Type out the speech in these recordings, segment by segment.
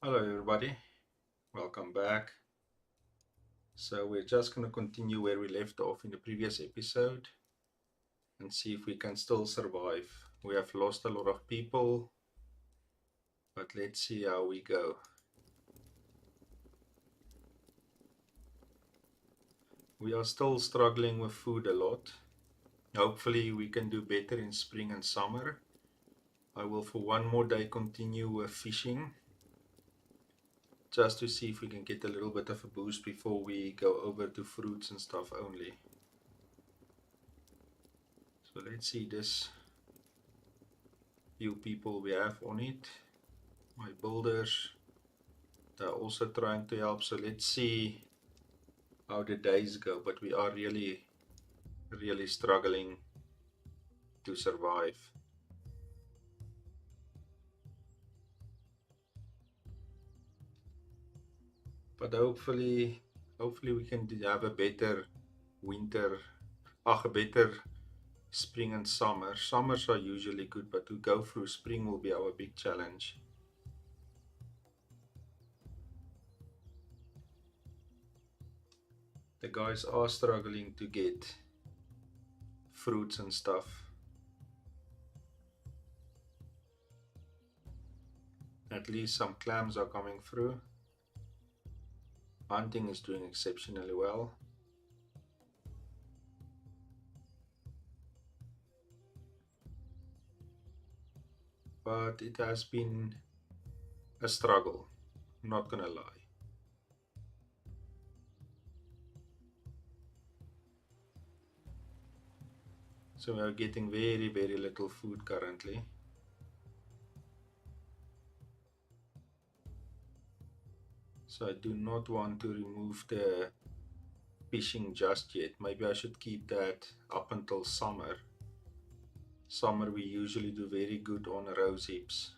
Hello everybody, welcome back. So we're just going to continue where we left off in the previous episode and see if we can still survive. We have lost a lot of people, but let's see how we go. We are still struggling with food a lot. Hopefully we can do better in spring and summer. I will for one more day continue with fishing just to see if we can get a little bit of a boost before we go over to fruits and stuff only. So let's see this few people we have on it. My builders, they're also trying to help. So let's see how the days go, but we are really struggling to survive. But hopefully we can have a better winter, a better spring and summer. Summers are usually good, but to go through spring will be our big challenge. The guys are struggling to get fruits and stuff. At least some clams are coming through. Hunting is doing exceptionally well. But it has been a struggle, not gonna lie. So we are getting very little food currently. So I do not want to remove the fishing just yet. Maybe I should keep that up until summer. Summer we usually do very good on rose hips.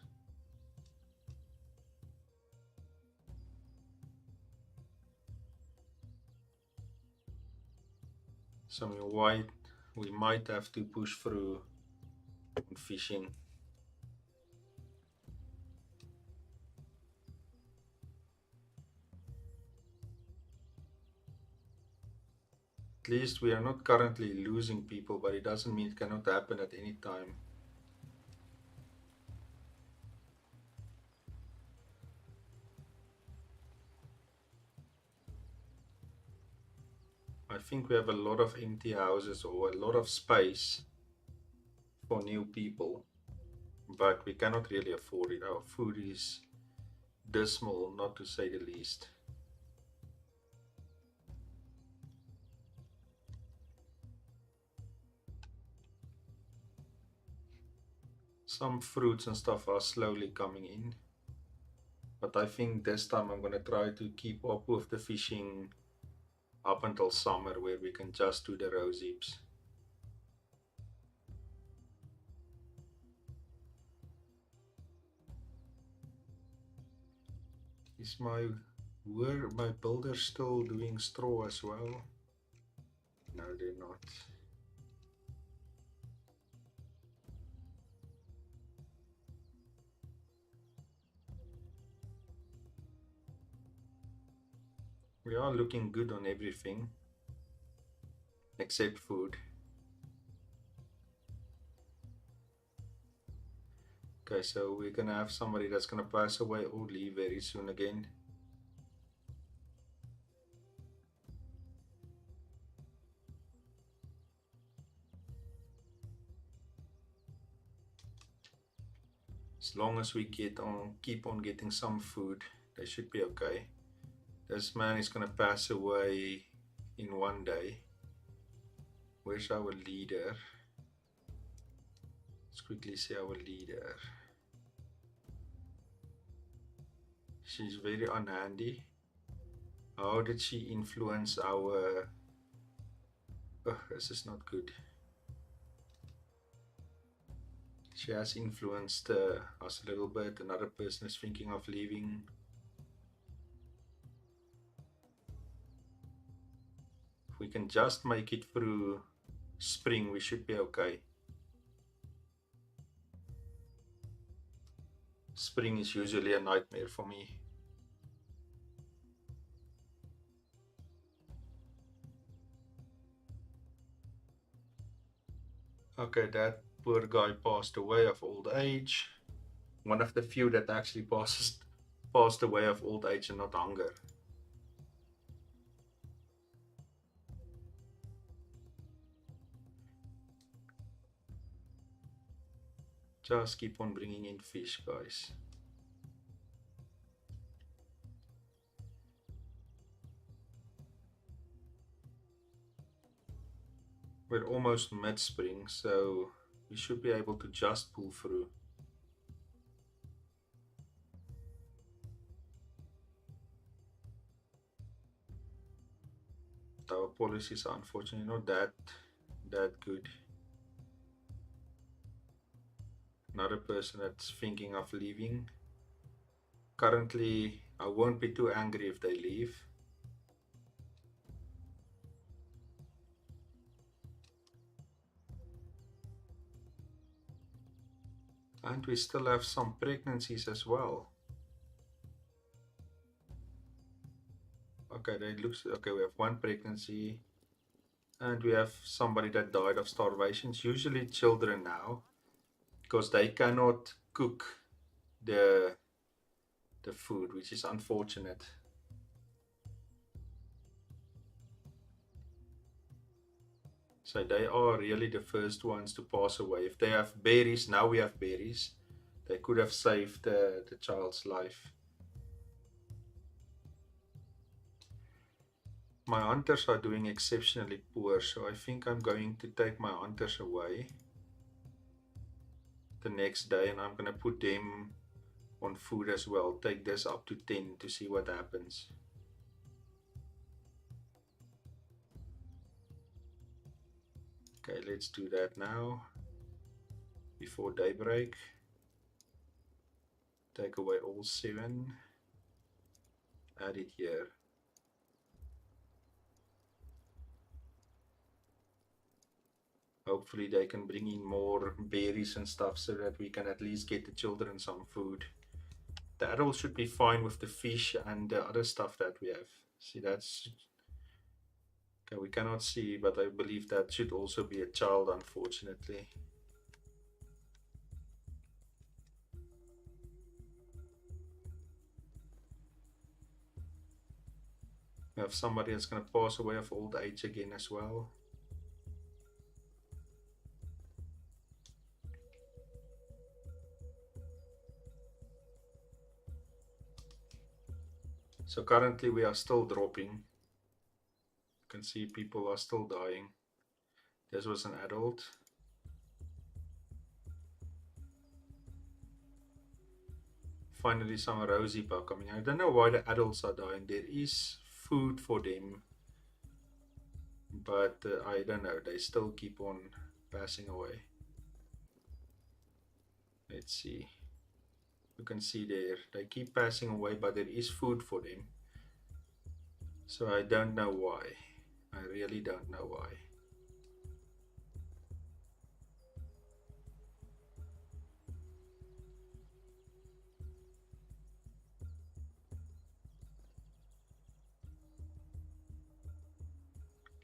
So we might have to push through on fishing. At least we are not currently losing people, but it doesn't mean it cannot happen at any time. I think we have a lot of empty houses or a lot of space for new people, but we cannot really afford it. Our food is dismal, not to say the least. Some fruits and stuff are slowly coming in, but I think this time I'm going to try to keep up with the fishing up until summer where we can just do the rose hips. Is were my builders still doing straw as well? No, they're not. We are looking good on everything except food. Okay, so we're gonna have somebody that's gonna pass away or leave very soon again. As long as we keep on getting some food, they should be okay. This man is gonna pass away in one day. Where's our leader? Let's quickly see our leader. She's very unhandy. How did she influence our... Oh, this is not good. She has influenced us a little bit. Another person is thinking of leaving. If we can just make it through spring, we should be okay. Spring is usually a nightmare for me. Okay, that poor guy passed away of old age. One of the few that actually passed away of old age and not hunger. Just keep on bringing in fish, guys. We're almost mid-spring, so we should be able to just pull through. Our policies are unfortunately not that good. Another person that's thinking of leaving. Currently, I won't be too angry if they leave. And we still have some pregnancies as well. Okay, that looks okay. We have one pregnancy, and we have somebody that died of starvation. It's usually children now, because they cannot cook the the food, which is unfortunate. So they are really the first ones to pass away. If they have berries, now we have berries, they could have saved the child's life. My hunters are doing exceptionally poor, so I think I'm going to take my hunters away the next day, and I'm going to put them on food as well. Take this up to 10 to see what happens. Okay, let's do that now before daybreak. Take away all 7, add it here. Hopefully they can bring in more berries and stuff so that we can at least get the children some food. The adults should be fine with the fish and the other stuff that we have. See, that's okay, we cannot see, but I believe that should also be a child, unfortunately. We have somebody that's going to pass away of old age again as well. So currently we are still dropping. You can see people are still dying. This was an adult. Finally some rosy bug coming. I don't know why the adults are dying. There is food for them, but I don't know. They still keep on passing away. Let's see. You can see there, they keep passing away, but there is food for them. So I don't know why. I really don't know why.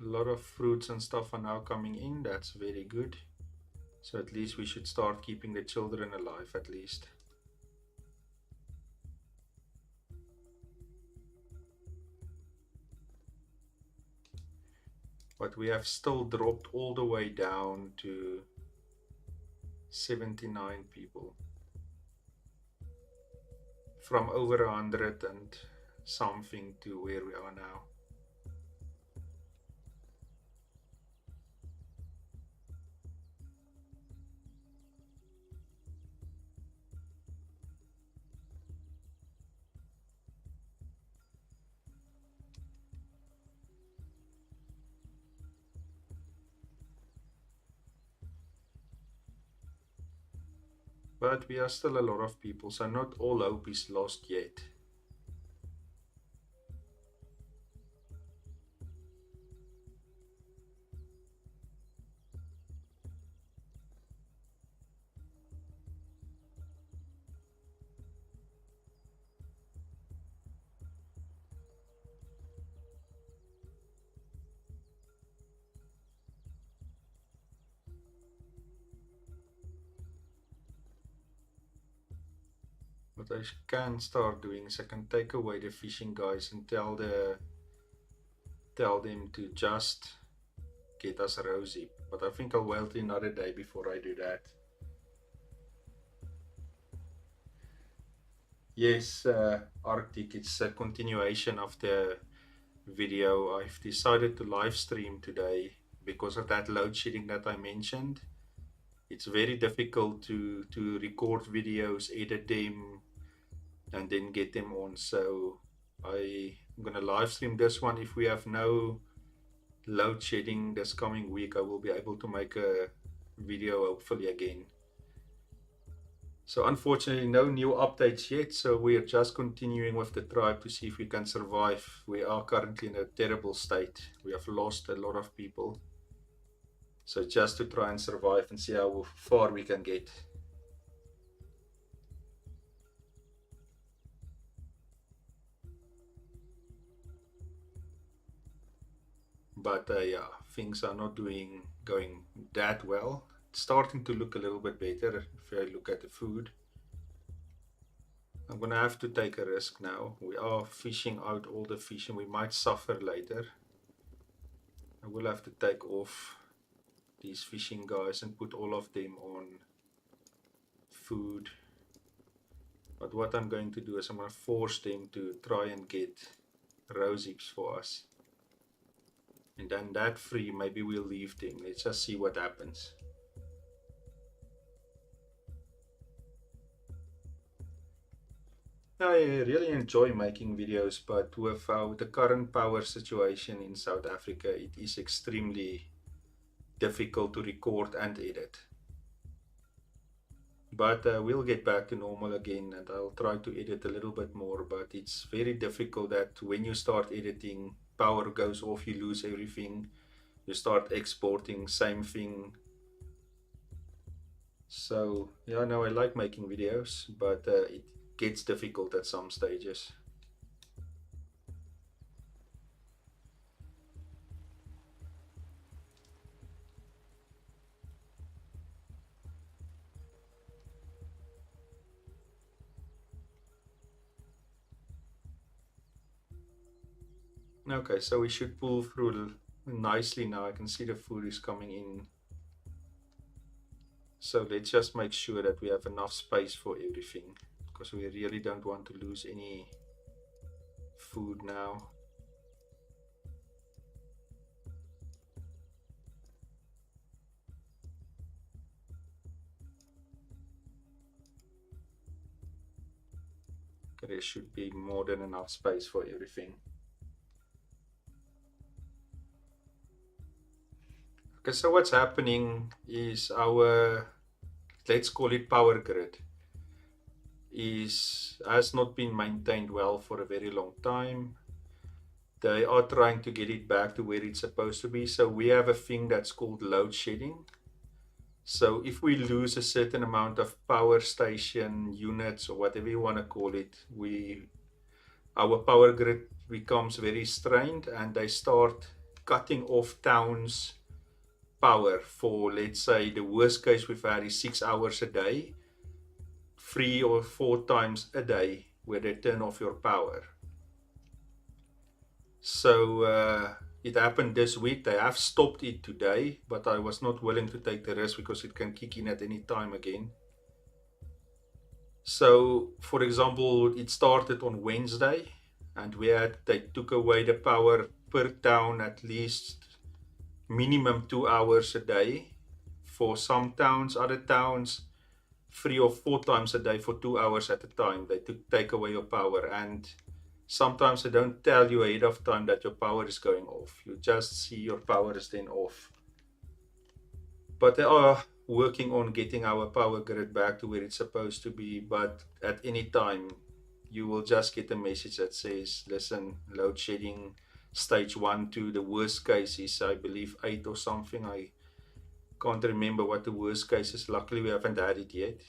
A lot of fruits and stuff are now coming in. That's very good. So at least we should start keeping the children alive at least. But we have still dropped all the way down to 79 people. From over 100 and something to where we are now. But we are still a lot of people, so not all hope is lost yet. What I can start doing is I can take away the fishing guys and tell them to just get us a rosy. But I think I'll wait another day before I do that. Yes, Arctic, it's a continuation of the video. I've decided to live stream today because of that load shedding that I mentioned. It's very difficult to record videos, edit them, and then get them on. So I'm gonna live stream this one. If we have no load shedding this coming week, I will be able to make a video hopefully again. So unfortunately, no new updates yet. So we are just continuing with the tribe to see if we can survive. We are currently in a terrible state. We have lost a lot of people. So just to try and survive and see how far we can get. But yeah, things are not going that well. It's starting to look a little bit better if I look at the food. I'm gonna have to take a risk now. We are fishing out all the fish and we might suffer later. I will have to take off these fishing guys and put all of them on food. But what I'm going to do is I'm going to force them to try and get rose hips for us. And then that free, maybe we'll leave them. Let's just see what happens. I really enjoy making videos, but with the current power situation in South Africa, it is extremely difficult to record and edit. But we'll get back to normal again, and I'll try to edit a little bit more, but it's very difficult that when you start editing, power goes off, you lose everything. You start exporting, same thing. So yeah, no, I like making videos, but it gets difficult at some stages. Okay, so we should pull through nicely now. I can see the food is coming in. So let's just make sure that we have enough space for everything, because we really don't want to lose any food now. Okay, there should be more than enough space for everything. Okay, so what's happening is our, let's call it power grid, has not been maintained well for a very long time. They are trying to get it back to where it's supposed to be. So we have a thing that's called load shedding. So if we lose a certain amount of power station units or whatever you want to call it, our power grid becomes very strained and they start cutting off towns power for, let's say, the worst case we've had is 6 hours a day, 3 or 4 times a day where they turn off your power. So it happened this week. They have stopped it today, but I was not willing to take the risk because it can kick in at any time again. So for example, it started on Wednesday and they took away the power per town at least minimum 2 hours a day for some towns. Other towns 3 or 4 times a day for 2 hours at a time. They take away your power, and sometimes they don't tell you ahead of time that your power is going off. You just see your power is then off. But they are working on getting our power grid back to where it's supposed to be, but at any time you will just get a message that says, listen, load shedding stage 1, 2, the worst case is I believe 8 or something. I can't remember what the worst case is. Luckily we haven't had it yet,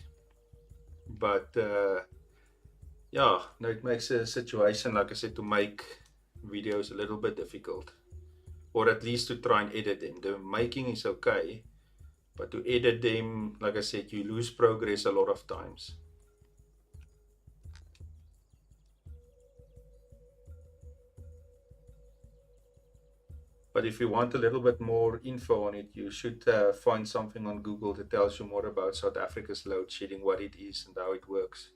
but yeah, no, it makes a situation, like I said, to make videos a little bit difficult, or at least to try and edit them. The making is okay, but to edit them, like I said, you lose progress a lot of times. But if you want a little bit more info on it, you should find something on Google that tells you more about South Africa's load shedding, what it is, and how it works.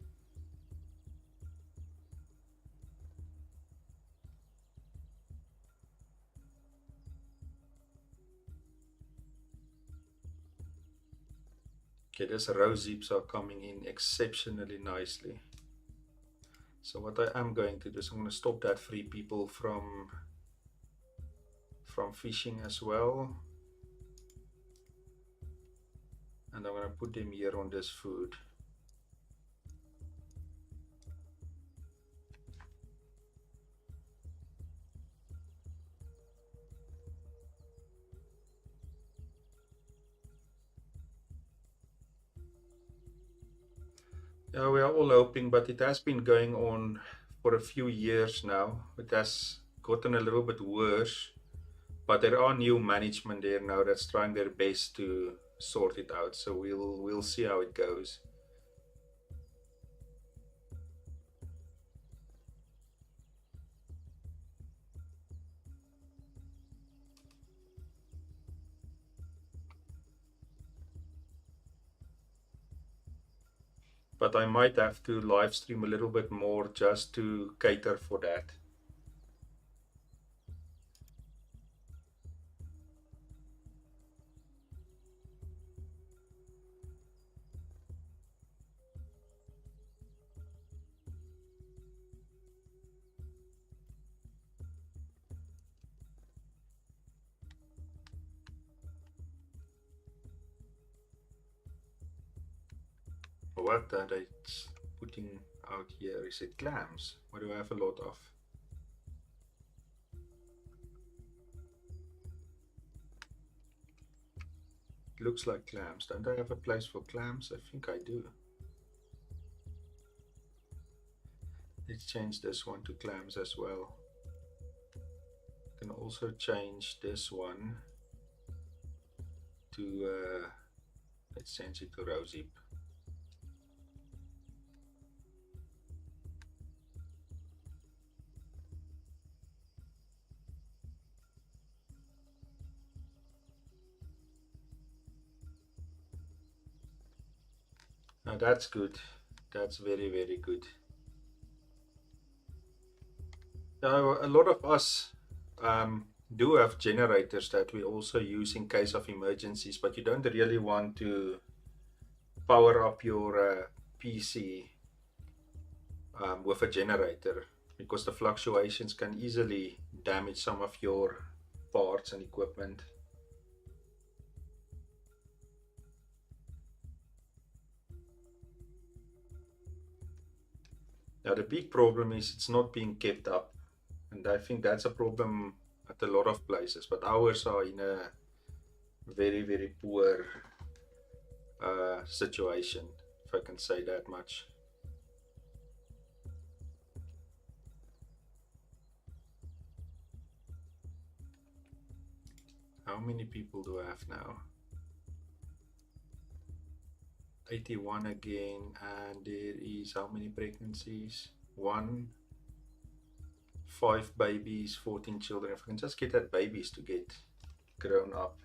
Okay, these rose hips are coming in exceptionally nicely. So what I am going to do is I'm going to stop that free people from fishing as well. And I'm going to put them here on this food. Yeah, we are all hoping, but it has been going on for a few years now. It has gotten a little bit worse, but there are new management there now that's trying their best to sort it out. So we'll see how it goes. But I might have to live stream a little bit more just to cater for that. What are they putting out here? Is it clams? What do I have a lot of? It looks like clams. Don't I have a place for clams? I think I do. Let's change this one to clams as well. Can also change this one to let's change it to rosehip. Now that's good. That's very, very good. Now a lot of us do have generators that we also use in case of emergencies, but you don't really want to power up your PC with a generator because the fluctuations can easily damage some of your parts and equipment. Now the big problem is it's not being kept up, and I think that's a problem at a lot of places, but ours are in a very, very poor situation, if I can say that much. How many people do I have now? 81 again, and there is how many pregnancies? One, 5 babies, 14 children. If I can just get that babies to get grown up.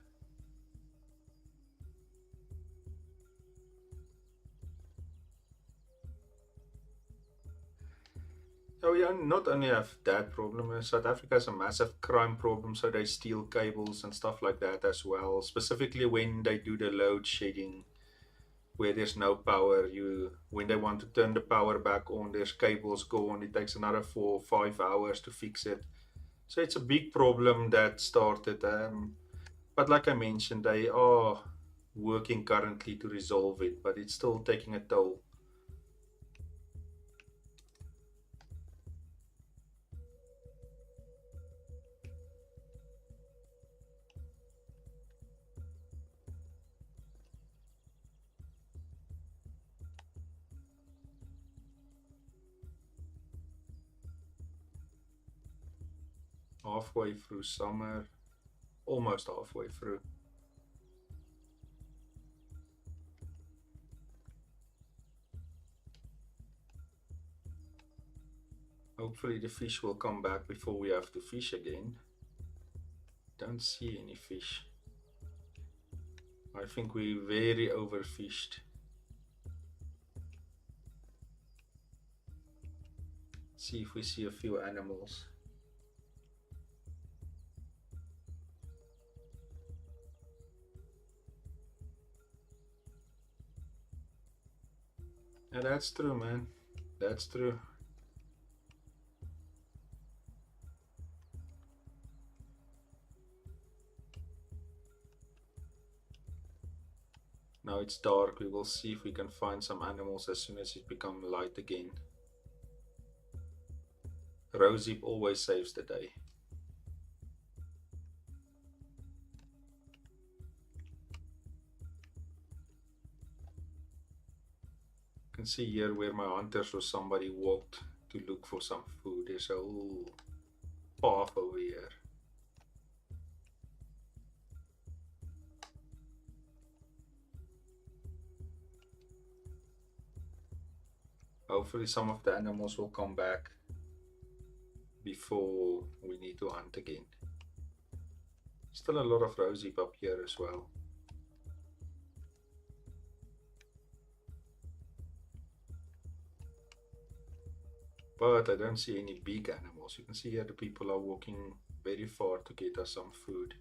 So we not only have that problem, South Africa has a massive crime problem, so they steal cables and stuff like that as well. Specifically when they do the load shedding, where there's no power, you when they want to turn the power back on, there's cables gone. It takes another 4 or 5 hours to fix it. So it's a big problem that started. But like I mentioned, they are working currently to resolve it, but it's still taking a toll. Halfway through summer, almost halfway through. Hopefully the fish will come back before we have to fish again. Don't see any fish. I think we're very overfished. See if we see a few animals. Yeah, that's true, man. That's true. Now it's dark. We will see if we can find some animals as soon as it becomes light again. Rosie always saves the day. You can see here where my hunters or somebody walked to look for some food. There's a whole path over here. Hopefully some of the animals will come back before we need to hunt again. Still a lot of Rosie up here as well. But I don't see any big animals. You can see here the people are walking very far to get us some food.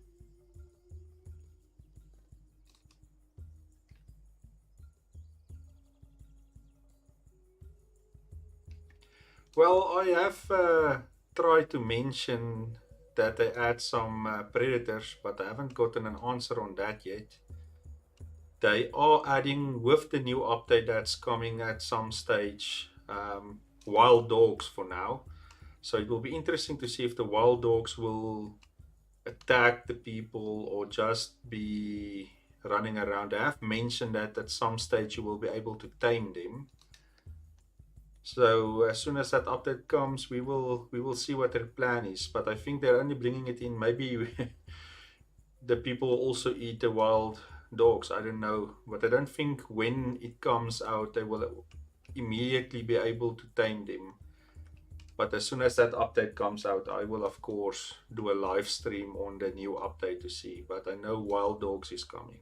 Well, I have tried to mention that they add some predators, but I haven't gotten an answer on that yet. They are adding with the new update that's coming at some stage wild dogs for now. So it will be interesting to see if the wild dogs will attack the people or just be running around. I have mentioned that at some stage you will be able to tame them. So as soon as that update comes, we will see what their plan is. But I think they're only bringing it in. Maybe the people also eat the wild dogs. I don't know, but I don't think when it comes out they will immediately be able to tame them. But as soon as that update comes out, I will of course do a live stream on the new update to see. But I know wild dogs is coming,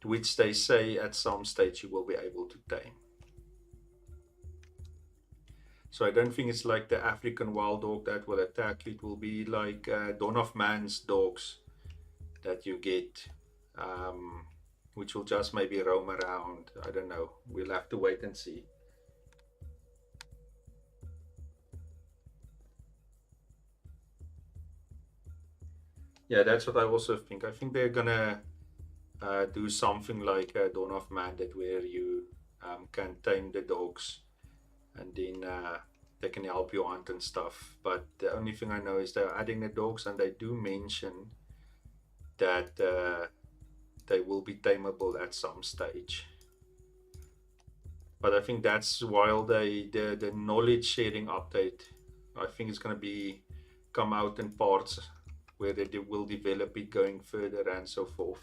which they say at some stage you will be able to tame. So I don't think it's like the African wild dog that will attack. It will be like Don of Man's dogs that you get, which will just maybe roam around. I don't know. We'll have to wait and see. Yeah, that's what I also think. I think they're gonna do something like Dawn of Man, that where you can tame the dogs and then they can help you hunt and stuff. But the only thing I know is they're adding the dogs, and they do mention that they will be tameable at some stage. But I think that's while the knowledge sharing update, I think it's gonna be come out in parts where they will develop it going further and so forth.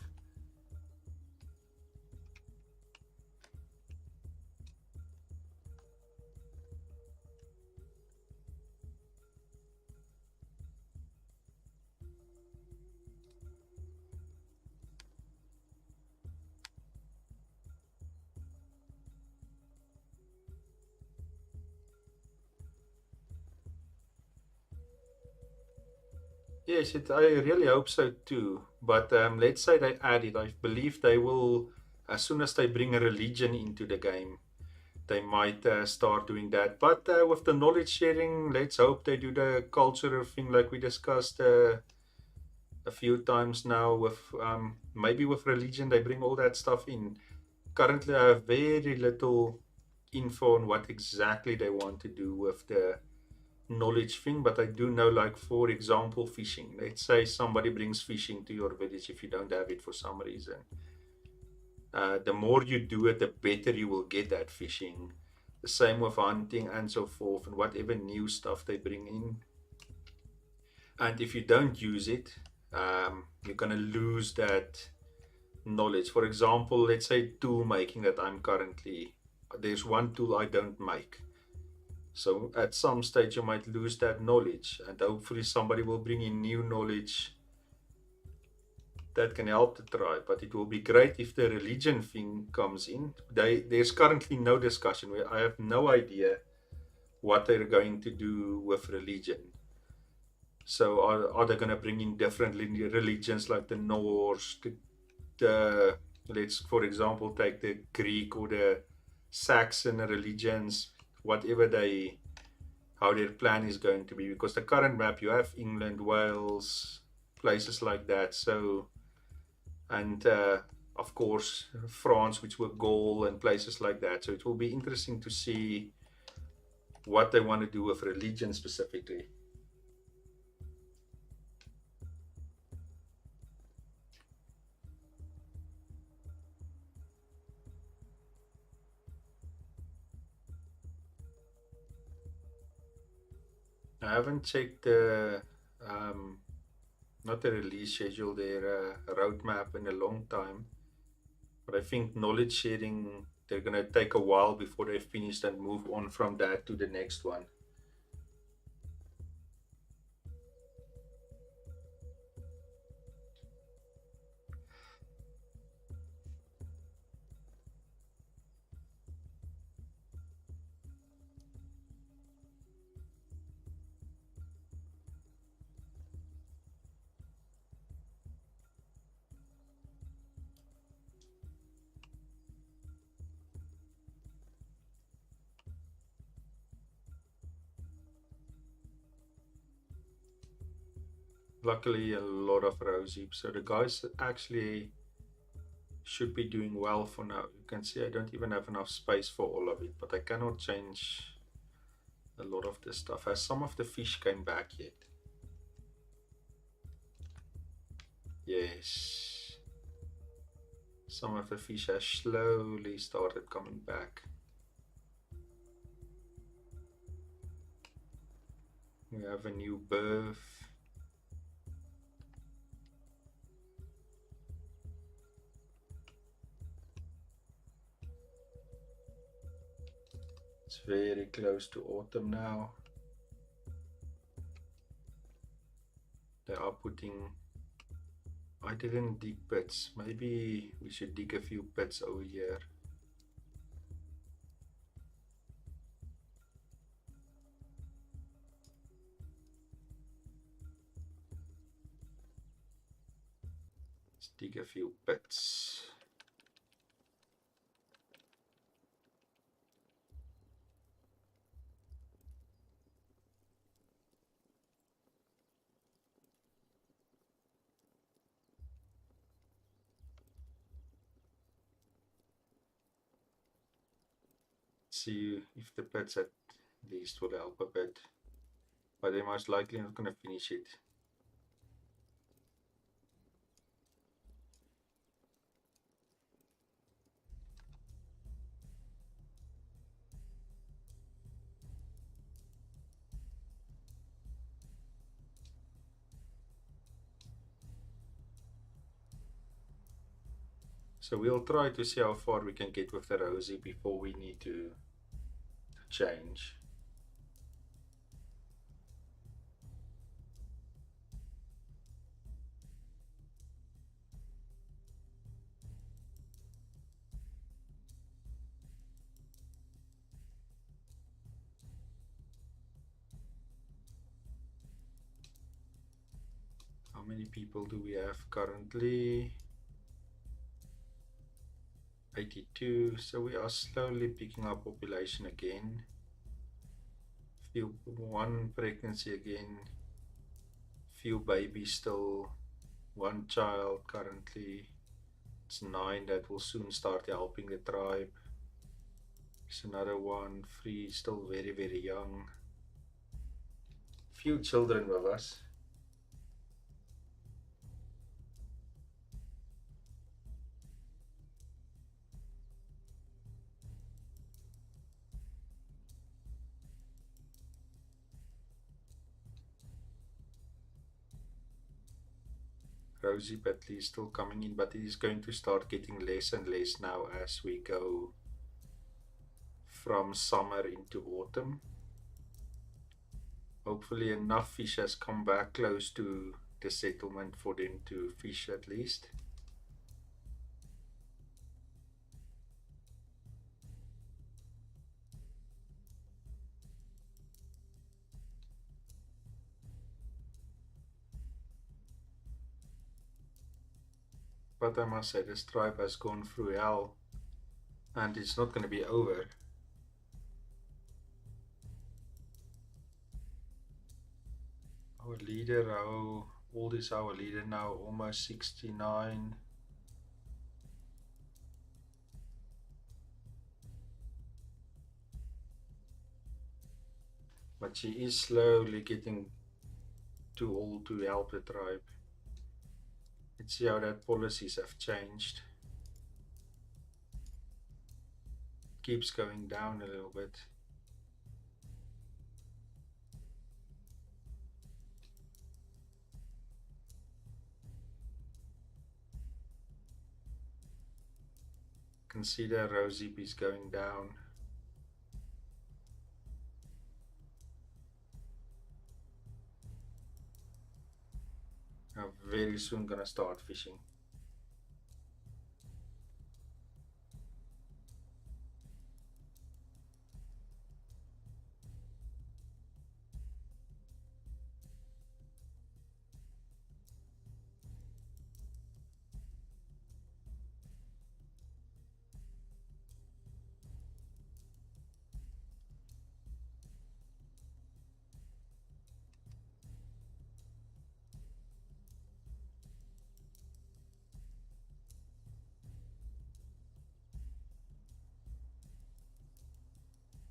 Yes, I really hope so too. But let's say they add it. I believe they will, as soon as they bring a religion into the game, they might start doing that. But with the knowledge sharing, let's hope they do the cultural thing like we discussed a few times now. With maybe with religion, they bring all that stuff in. Currently, I have very little info on what exactly they want to do with the knowledge thing, but I do know, like, for example, fishing. Let's say somebody brings fishing to your village if you don't have it for some reason. The more you do it, the better you will get at fishing. The same with hunting and so forth, and whatever new stuff they bring in. And if you don't use it, you're gonna lose that knowledge. For example, let's say tool making that I'm currently, there's one tool I don't make. So at some stage you might lose that knowledge, and hopefully somebody will bring in new knowledge that can help the tribe. But it will be great if the religion thing comes in. There's currently no discussion. I have no idea what they're going to do with religion. So are they going to bring in different religions like the Norse, the let's for example take the Greek or the Saxon religions, whatever they how their plan is going to be, because the current map you have England, Wales, places like that. So and of course France, which were Gaul and places like that. So it will be interesting to see what they want to do with religion specifically. I haven't checked the um, not the release schedule, their roadmap in a long time. But I think knowledge sharing, they're gonna take a while before they finish and move on from that to the next one. Luckily, a lot of rosy, so the guys actually should be doing well for now. You can see I don't even have enough space for all of it, but I cannot change a lot of this stuff. Has some of the fish came back yet? Yes. Some of the fish has slowly started coming back. We have a new birth. It's very close to autumn now. They are putting. I didn't dig pits. Maybe we should dig a few pits over here. Let's dig a few pits. See if the pits at least will help a bit. But they're most likely not going to finish it. So we'll try to see how far we can get with the rosy before we need to change. How many people do we have currently? 82. So we are slowly picking up population again. Few one pregnancy again. Few babies still. One child currently. It's 9 that will soon start helping the tribe. There's another one, 3, still very, very young. Few children with us. Rosie Bentley is still coming in, but it is going to start getting less and less now as we go from summer into autumn. Hopefully enough fish has come back close to the settlement for them to fish at least. But I must say this tribe has gone through hell and it's not going to be over. Our leader, how old is our leader now? Almost 69. But she is slowly getting too old to help the tribe. Let's see how that policies have changed. Keeps going down a little bit. Consider Arzeam is going down. I'm very soon gonna start fishing.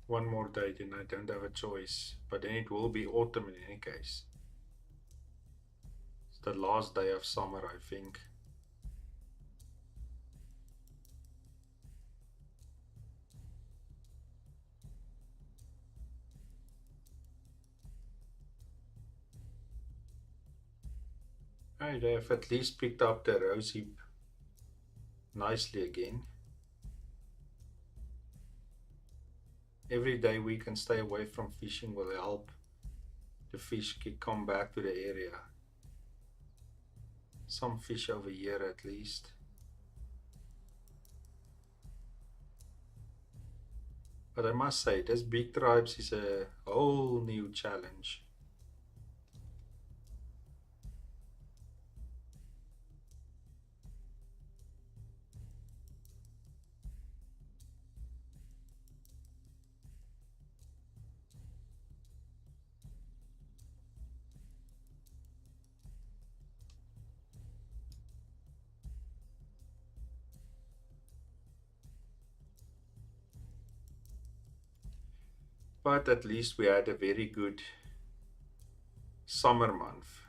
One more day, then I don't have a choice. But then it will be autumn in any case. It's the last day of summer, I think. Hey, they have at least picked up the rose heap nicely again. Every day we can stay away from fishing will help the fish come back to the area. Some fish over here at least. But I must say, this big tribes is a whole new challenge. But at least we had a very good summer month.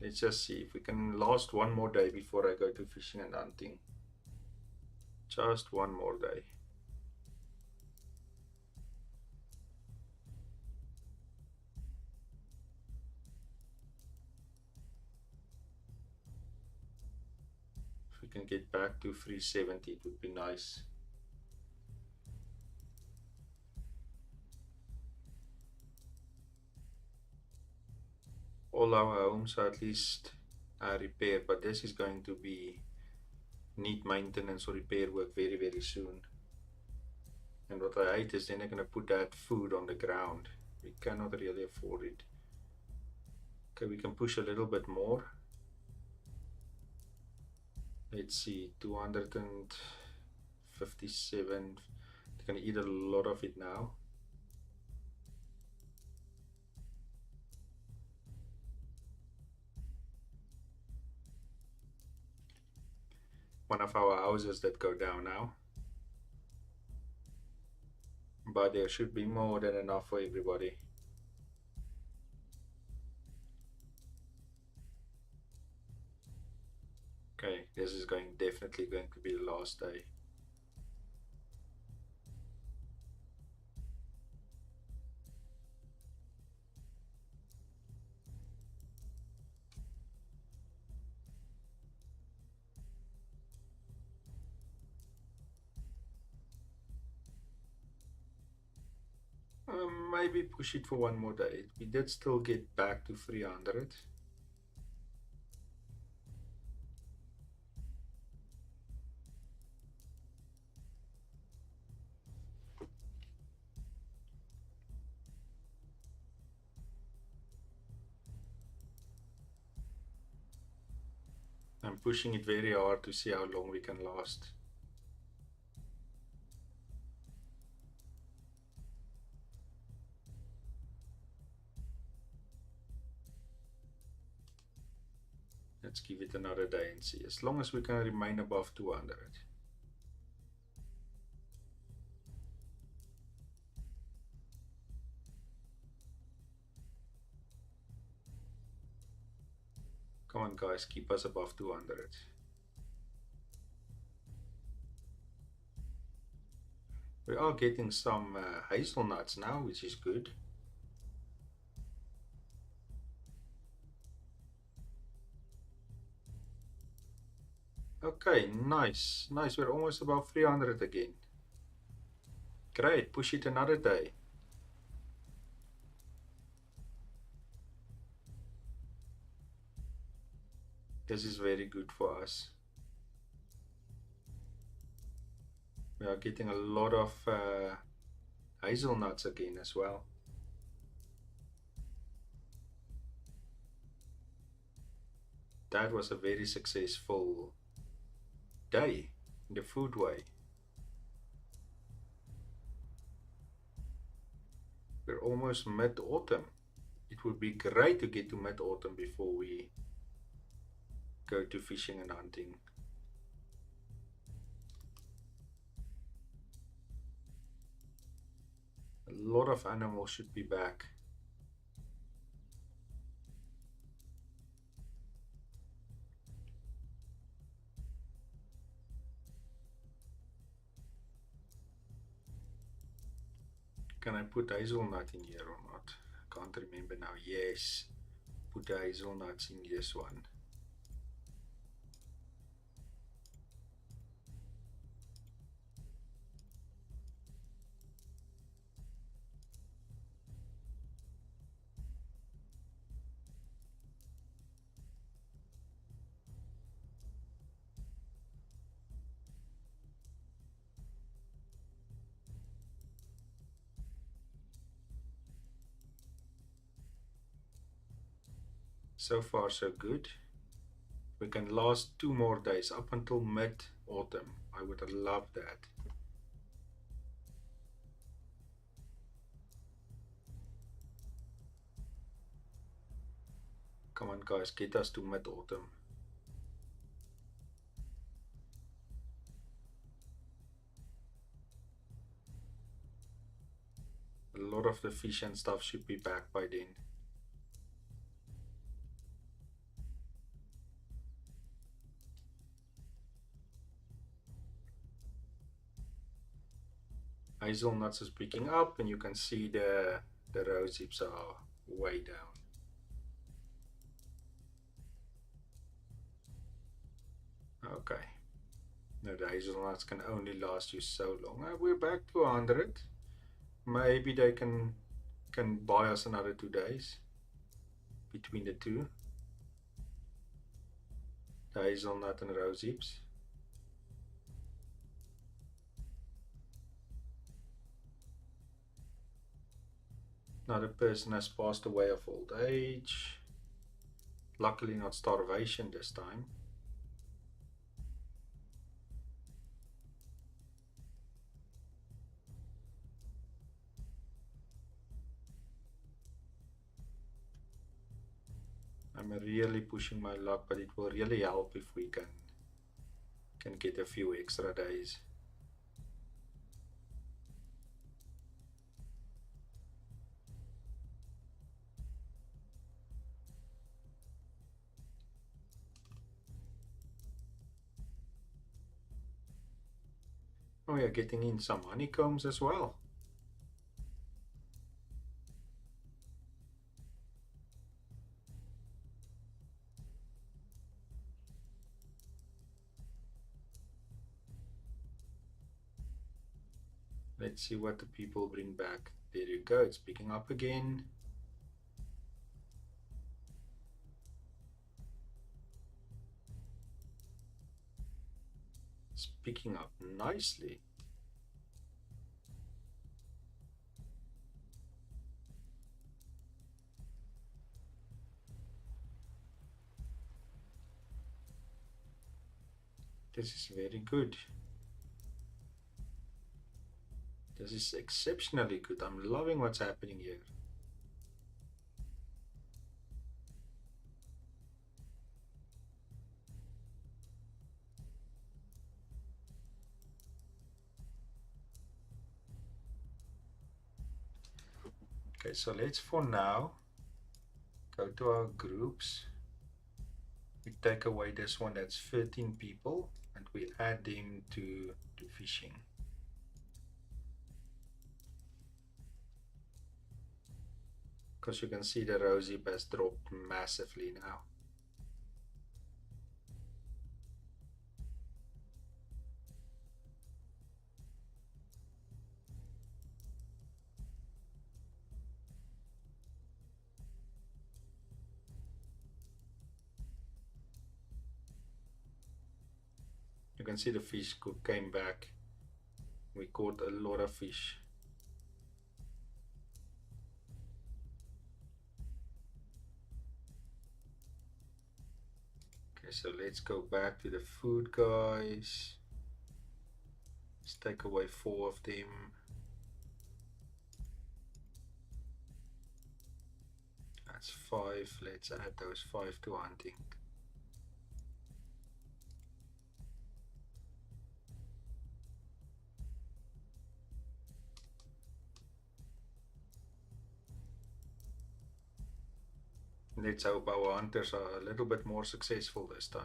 Let's just see if we can last one more day before I go to fishing and hunting. Just one more day. If we can get back to 370, it would be nice. All our homes are at least repaired, but this is going to be need maintenance or repair work very soon. And what I hate is then they're going to put that food on the ground. We cannot really afford it. Okay, we can push a little bit more. Let's see, 257. They're going to eat a lot of it now. One of our houses that go down now. But there should be more than enough for everybody. Okay, this is definitely going to be the last day. Maybe push it for one more day. We did still get back to 300. I'm pushing it very hard to see how long we can last. Let's give it another day and see. As long as we can remain above 200. Come on guys, keep us above 200. We are getting some hazelnuts now, which is good. Okay, nice. Nice, we're almost above 300 again. Great, push it another day. This is very good for us. We are getting a lot of hazelnuts again as well. That was a very successful day in the food way. We're almost mid-autumn. It would be great to get to mid-autumn before we go to fishing and hunting. A lot of animals should be back. Can I put hazelnut in here or not? I can't remember now. Yes, put the hazelnuts in this one. So far so good. We can last 2 more days up until mid-autumn. I would love that. Come on guys, get us to mid-autumn. A lot of the fish and stuff should be back by then. Hazelnuts is picking up and you can see the rose hips are way down. Okay. Now the hazelnuts can only last you so long. We're back to 100. Maybe they can buy us another 2 days between the two. The hazelnut and rose hips. Another person has passed away of old age. Luckily not starvation this time. I'm really pushing my luck, but it will really help if we can get a few extra days. Oh, we are getting in some honeycombs as well. Let's see what the people bring back. There you go, it's picking up again. It's picking up nicely. This is very good. This is exceptionally good. I'm loving what's happening here. Okay, so let's for now go to our groups. We take away this one that's 13 people and we add them to fishing. Because you can see the rosy has dropped massively now. You can see the fish came back. We caught a lot of fish. Okay, so let's go back to the food, guys. Let's take away 4 of them. That's 5. Let's add those 5 to hunting. Let's hope our hunters are a little bit more successful this time.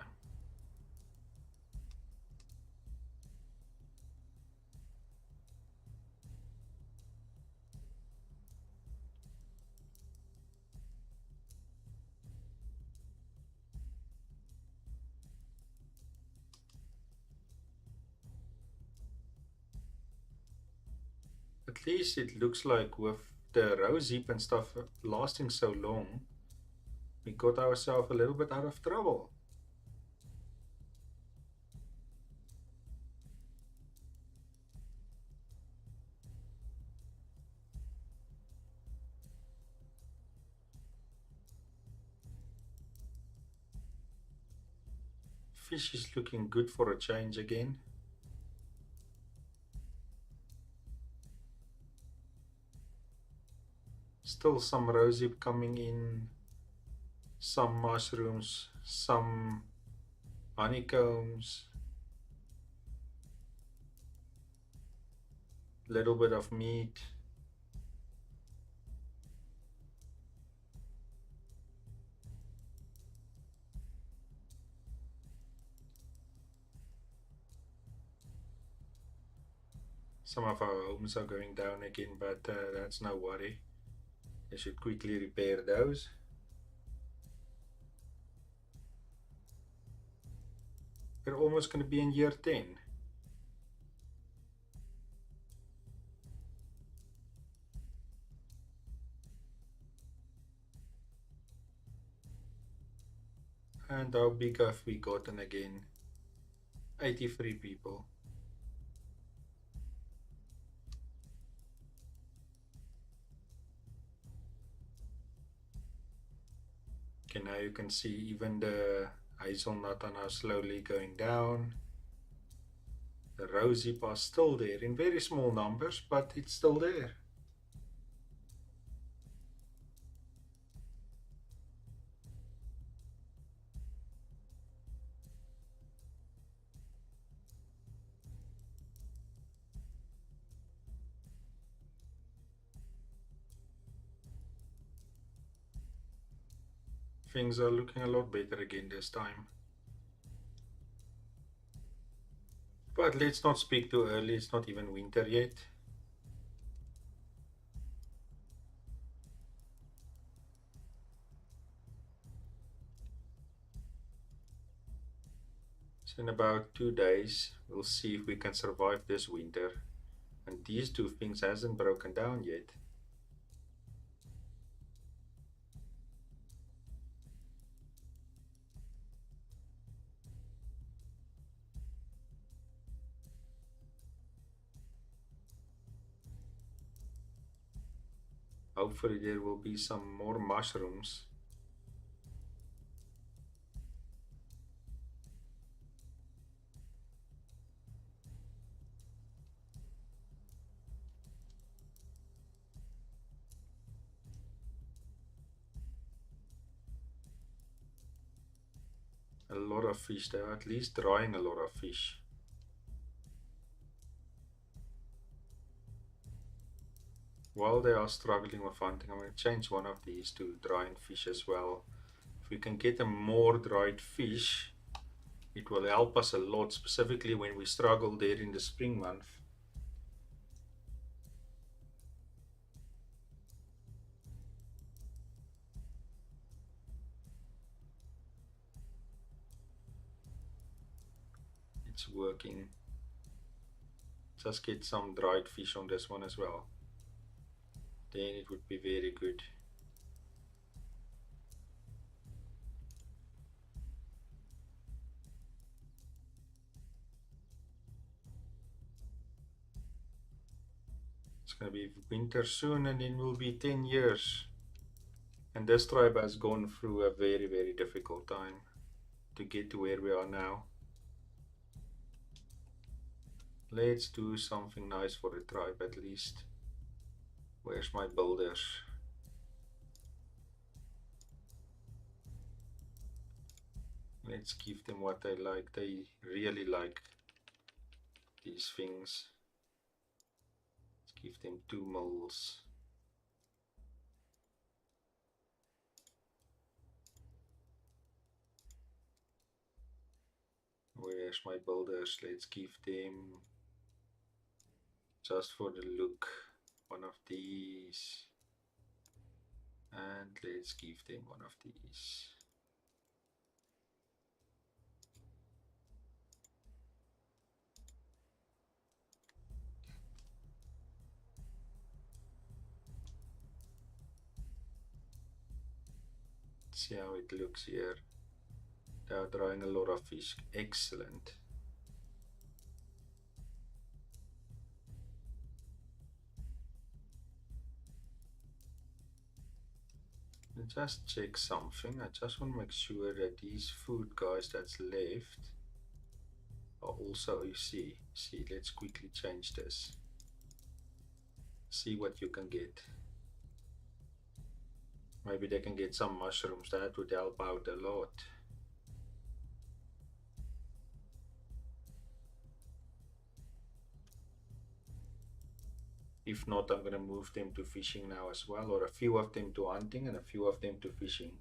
At least it looks like with the rose heap and stuff lasting so long, we got ourselves a little bit out of trouble. Fish is looking good for a change again. Still some rosy coming in, some mushrooms, some honeycombs, little bit of meat. Some of our homes are going down again, but that's no worry. I should quickly repair those. We're almost going to be in year 10. And how big have we gotten again? 83 people. Okay, now you can see even the hazelnut are now slowly going down. The rosy are still there in very small numbers, but it's still there. Things are looking a lot better again this time. But let's not speak too early, it's not even winter yet. So in about 2 days, we'll see if we can survive this winter. And these two things hasn't broken down yet. Hopefully there will be some more mushrooms. A lot of fish. They are at least drying a lot of fish. While they are struggling with hunting, I'm going to change one of these to drying fish as well. If we can get a more dried fish, it will help us a lot, specifically when we struggle there in the spring month. It's working. Just get some dried fish on this one as well. Then it would be very good. It's going to be winter soon, and then will be 10 years. And this tribe has gone through a very, very difficult time to get to where we are now. Let's do something nice for the tribe at least. Where's my builders? Let's give them what they like. They really like these things. Let's give them 2 moles. Where's my builders? Let's give them, just for the look, one of these. And let's give them one of these. See how it looks here. They are drying a lot of fish. Excellent. Just check something. I just want to make sure that these food guys that's left are also, you see, let's quickly change this. See what you can get. Maybe they can get some mushrooms. That would help out a lot. If not, I'm going to move them to fishing now as well, or a few of them to hunting and a few of them to fishing.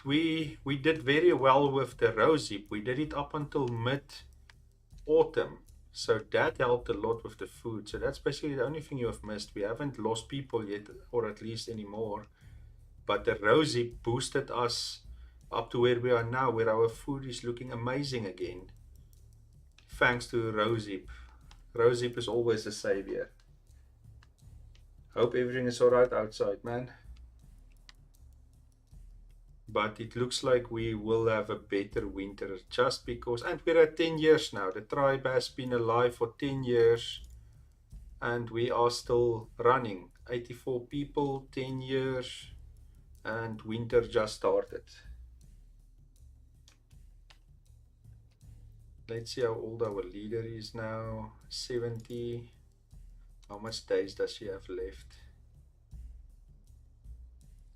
We did very well with the rosehip. We did it up until mid-autumn. So that helped a lot with the food. So that's basically the only thing you have missed. We haven't lost people yet, or at least anymore. But the rosehip boosted us up to where we are now, where our food is looking amazing again. Thanks to rosehip. Rosehip is always a savior. Hope everything is alright outside, man. But it looks like we will have a better winter just because, and we're at 10 years now. The tribe has been alive for 10 years and we are still running. 84 people, 10 years, and winter just started. Let's see how old our leader is now. 70. How much days does she have left?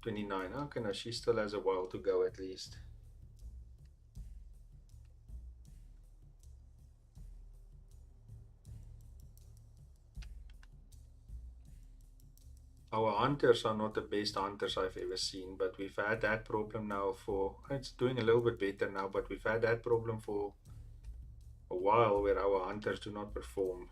29. Okay, now she still has a while to go at least. Our hunters are not the best hunters I've ever seen, but we've had that problem now for, it's doing a little bit better now, but we've had that problem for a while where our hunters do not perform.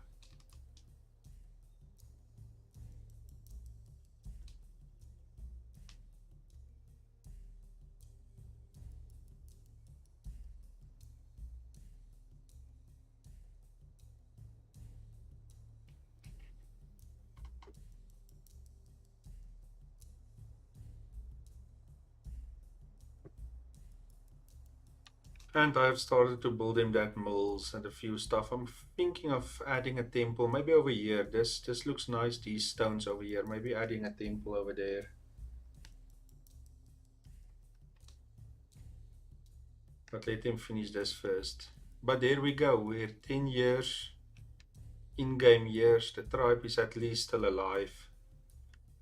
And I've started to build him that mills and a few stuff. I'm thinking of adding a temple, maybe over here. This looks nice, these stones over here. Maybe adding a temple over there. But let him finish this first. But there we go. We're 10 years, in-game years. The tribe is at least still alive.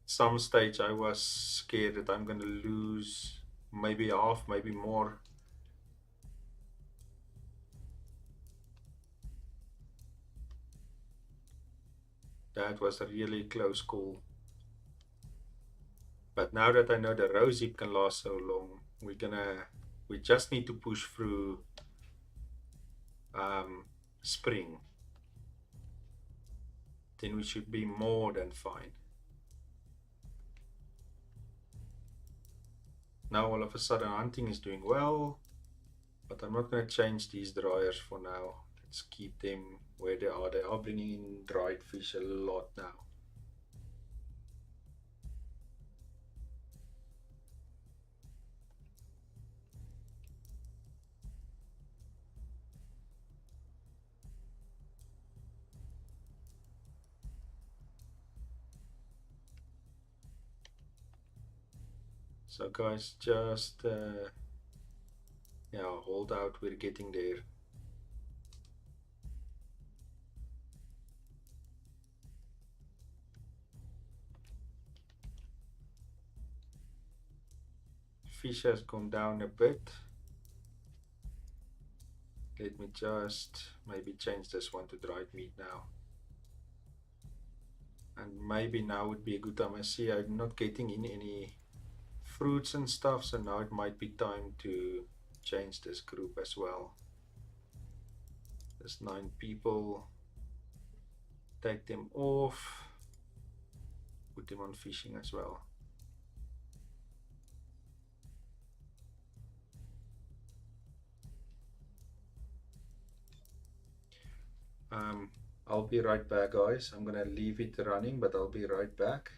Some stage I was scared that I'm gonna lose maybe half, maybe more. That was a really close call. But now that I know the rose heap can last so long, we just need to push through um, spring. Then we should be more than fine. Now all of a sudden hunting is doing well, but I'm not going to change these dryers for now. Let's keep them where they are. They are bringing in dried fish a lot now. So guys, just yeah, hold out. We're getting there. Fish has gone down a bit. Let me just maybe change this one to dried meat now. And maybe now would be a good time. I see I'm not getting in any fruits and stuff, so now it might be time to change this group as well. There's 9 people. Take them off. Put them on fishing as well. I'll be right back, guys. I'm gonna leave it running, but I'll be right back.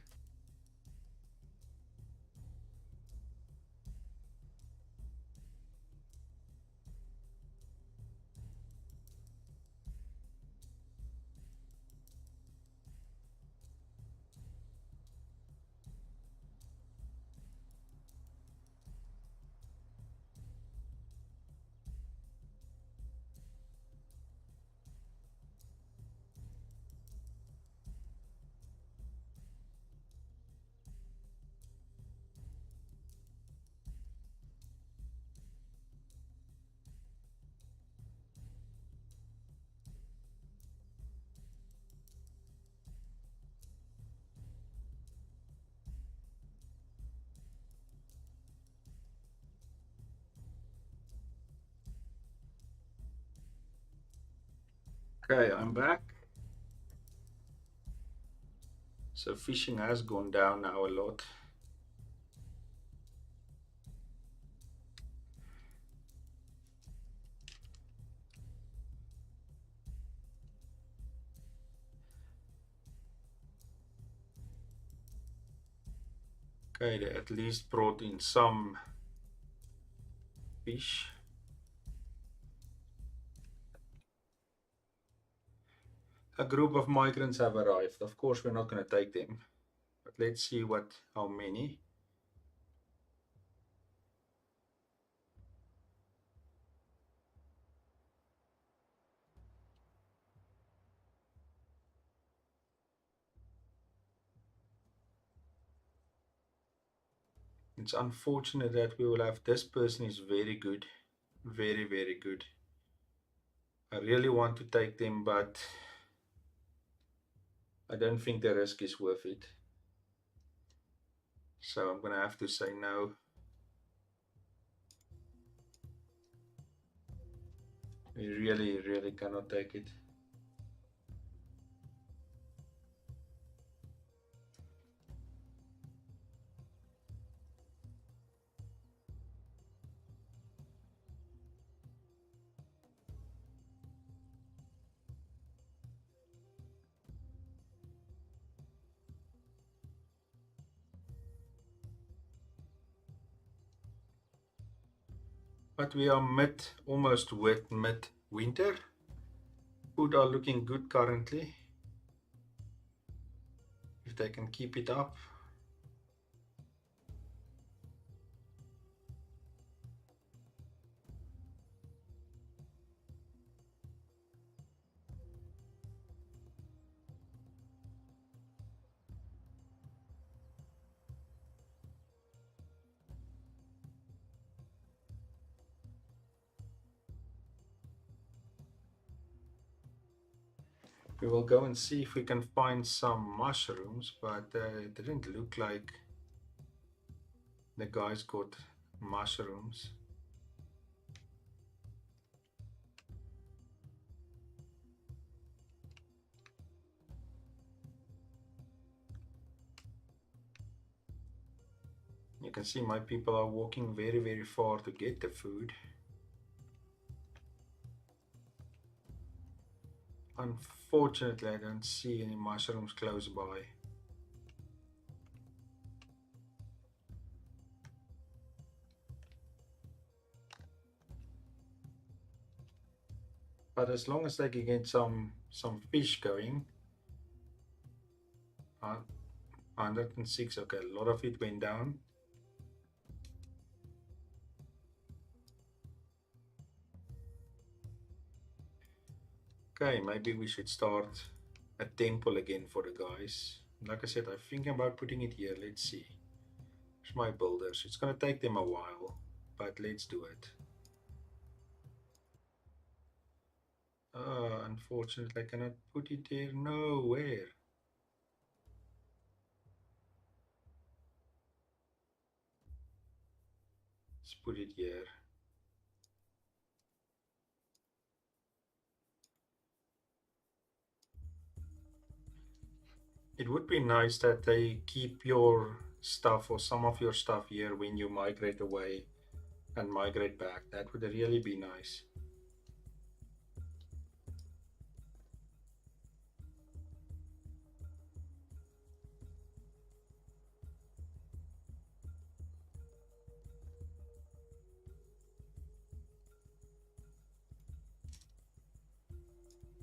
Okay, I'm back. So fishing has gone down now a lot. Okay, they at least brought in some fish. A group of migrants have arrived. Of course, we're not going to take them, but let's see how many. It's unfortunate that we will have this person is very good, very, very good. I really want to take them, but I don't think the risk is worth it. So I'm going to have to say no. We really, really cannot take it. But we are almost mid winter. Food are looking good currently. If they can keep it up. We will go and see if we can find some mushrooms, but it didn't look like the guys got mushrooms. You can see my people are walking very, very far to get the food. Unfortunately, I don't see any mushrooms close by. But as long as they can get some fish going, 106. Okay, a lot of it went down. Okay, maybe we should start a temple again for the guys. Like I said, I'm thinking about putting it here. Let's see. Here's my builders. It's gonna take them a while, but let's do it. Unfortunately, I cannot put it there nowhere. Let's put it here. It would be nice that they keep your stuff or some of your stuff here when you migrate away and migrate back. That would really be nice.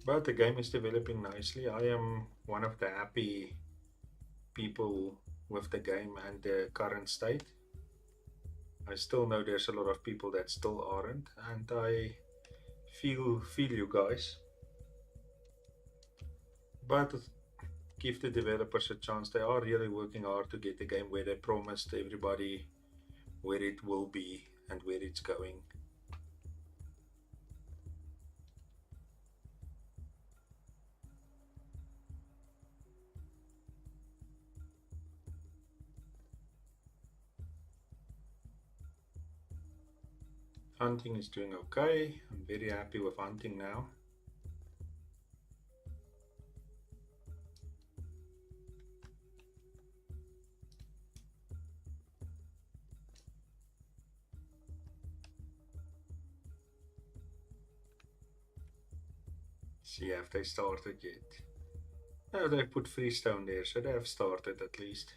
But the game is developing nicely. I am one of the happy people with the game and the current state. I still know there's a lot of people that still aren't, and I feel you guys. But give the developers a chance. They are really working hard to get the game where they promised everybody where it will be and where it's going. Hunting is doing okay. I'm very happy with hunting now. See if they started yet. No, they put freestone there, so they have started at least.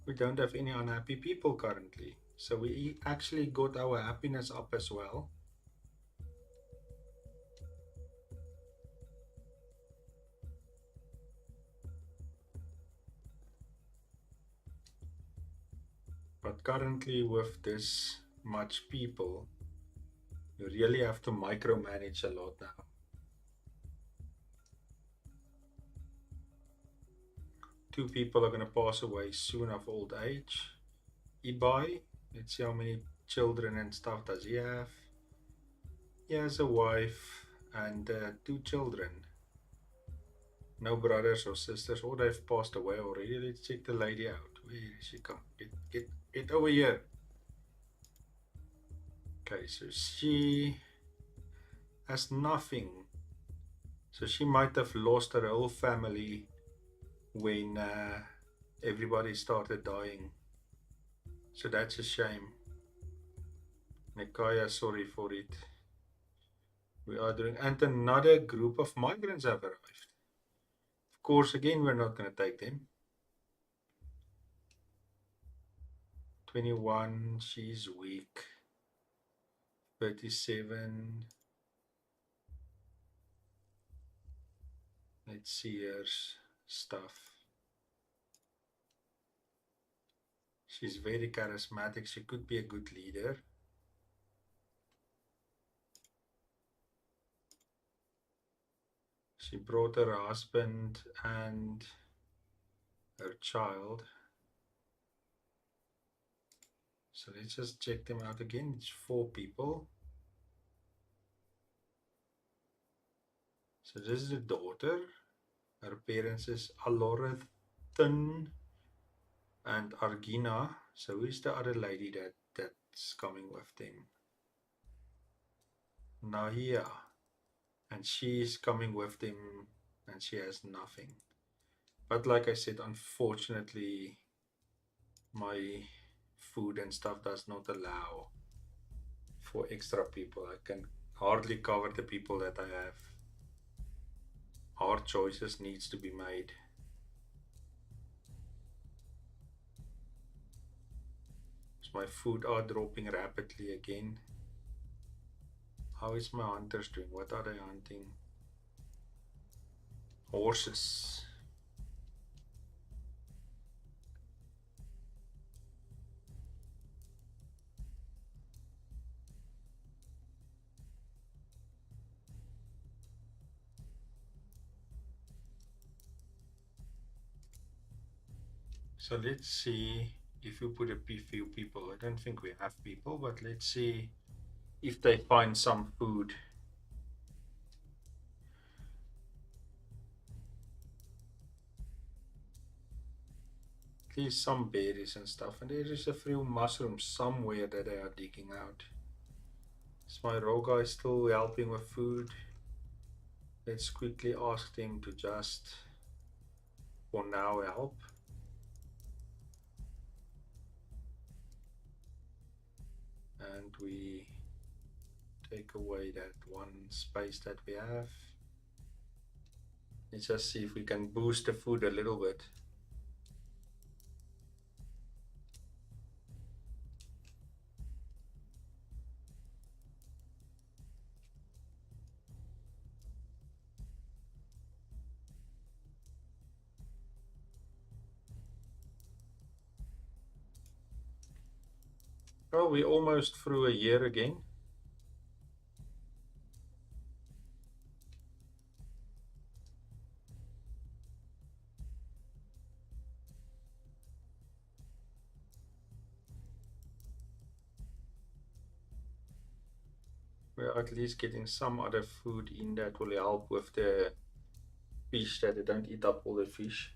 We don't have any unhappy people currently, so we actually got our happiness up as well. But currently, with this much people, you really have to micromanage a lot now. Two people are going to pass away soon of old age. Ibai, let's see how many children and stuff does he have. He has a wife and two children. No brothers or sisters, or they've passed away already. Let's check the lady out. Where is she? Come, get over here. Okay, so she has nothing. So she might have lost her whole family when everybody started dying. So that's a shame. Nekaya, sorry for it. We are doing, and another group of migrants have arrived. course, again, we're not going to take them. 21, she's weak. 37. Let's see her stuff. She's very charismatic. She could be a good leader. She brought her husband and her child. So let's just check them out again. It's 4 people. So this is the daughter. Her parents is Alorathan and Argina. So who's the other lady that's coming with them? Nahia. And she's coming with them and she has nothing. But like I said, unfortunately, my food and stuff does not allow for extra people. I can hardly cover the people that I have. Hard choices needs to be made. So my food are dropping rapidly again. How is my hunters doing? What are they hunting? Horses. So let's see if we put a few people. I don't think we have people, but let's see if they find some food. At least some berries and stuff. And there is a few mushrooms somewhere that they are digging out. Is my row guy still helping with food? Let's quickly ask them to just, for now, help. And we take away that one space that we have. Let's just see if we can boost the food a little bit. Well, we almost through a year again. We're at least getting some other food in that will help with the fish, that they don't eat up all the fish.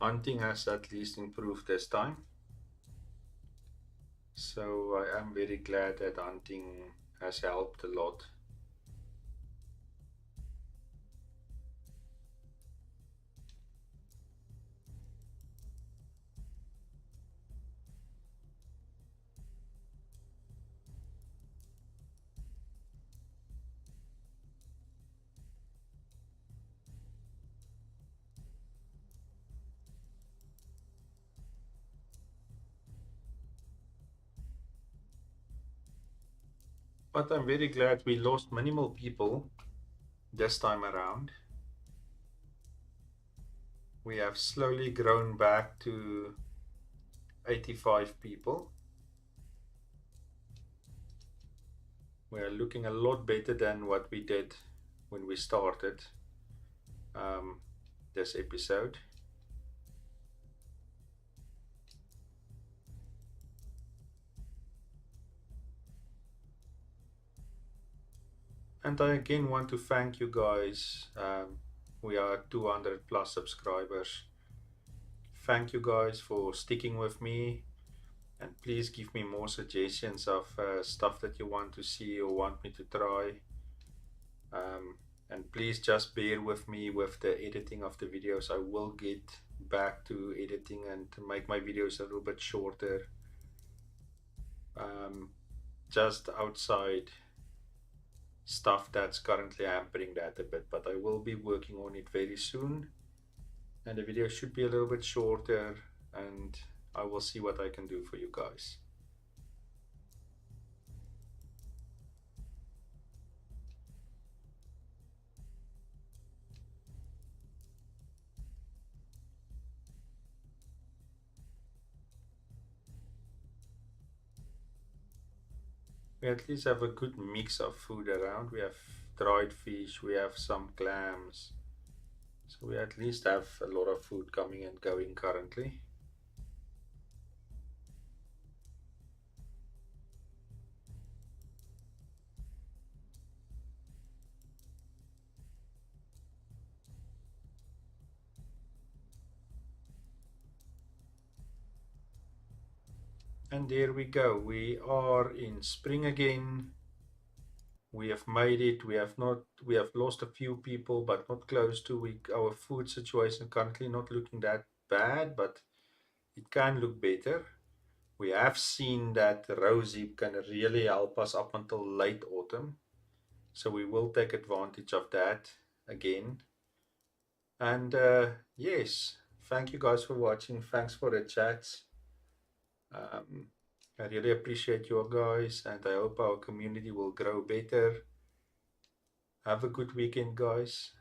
Hunting has at least improved this time. So I am very glad that hunting has helped a lot. But I'm very glad we lost minimal people this time around. We have slowly grown back to 85 people. We are looking a lot better than what we did when we started this episode. And I again want to thank you guys. We are 200 plus subscribers. Thank you guys for sticking with me. And please give me more suggestions of stuff that you want to see or want me to try. Um, and please just bear with me with the editing of the videos. I will get back to editing and to make my videos a little bit shorter, um, just outside stuff that's currently hampering that a bit, but I will be working on it very soon, and the video should be a little bit shorter, and I will see what I can do for you guys. We at least have a good mix of food around. We have dried fish, we have some clams, so we at least have a lot of food coming and going currently. And there we go. We are in spring again. We have made it. We have lost a few people, but not close to. Our food situation currently not looking that bad, but it can look better. We have seen that Arzeam can really help us up until late autumn. So we will take advantage of that again. And yes, thank you guys for watching. Thanks for the chats. Um, I really appreciate you guys, and I hope our community will grow better. Have a good weekend, guys.